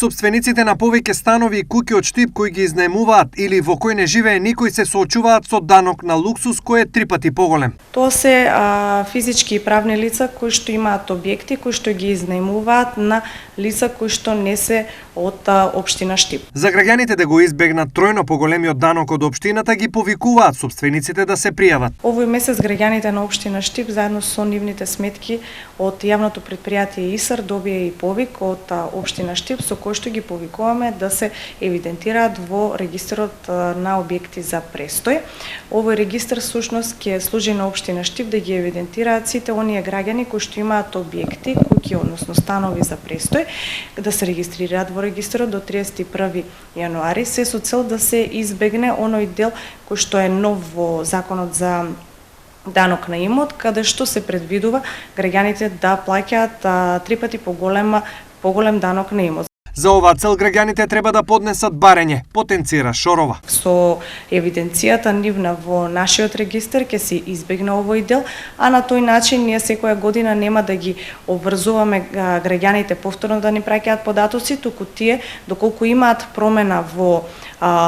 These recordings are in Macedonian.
Собствениците на повеќе станови и куќи од Штип кои ги изнаемуваат или во кои не живее никој се соочуваат со данок на луксус кој е 3 пати поголем. Тоа се физички и правни лица кои што имаат објекти кои што ги изнаемуваат на лица кои што не се од општина Штип. За граѓаните да го избегнат тројно поголемиот данок од општината ги повикуваат собствениците да се пријават. Овој месец граѓаните на општина Штип заедно со нивните сметки од јавното претпријатие ИСАР добија и повик од општина Штип со кој што ги повикуваме да се евидентираат во регистарот на објекти за престој. Овој регистар всушност ќе служи на општина Штип да ги евидентираат сите оние граѓани кои што имаат објекти, куќи, односно станови за престој, да се регистрираат во регистарот до 31 јануари, се со цел да се избегне оној дел кој што е нов во законот за данок на имот, каде што се предвидува граѓаните да плаќаат 3 пати поголем данок на имот. За оваа цел граѓаните треба да поднесат барење, потенцира Шорова. Со евиденцијата нивна во нашиот регистар ќе се избегне овој дел, а на тој начин ние секоја година нема да ги обврзуваме граѓаните повторно да ни праќаат податоци, туку тие доколку имаат промена во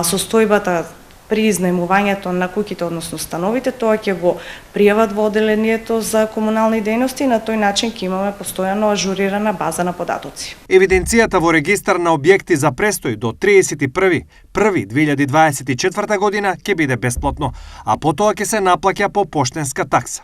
состојбата при изнаемувањето на куќите, односно становите, тоа ќе го пријават во оделението за комунални дејности и на тој начин ќе имаме постојано ажурирана база на податоци. Евиденцијата во регистар на објекти за престој до 31.1.2024 година ќе биде бесплатно, а потоа ќе се наплаќа по поштенска такса.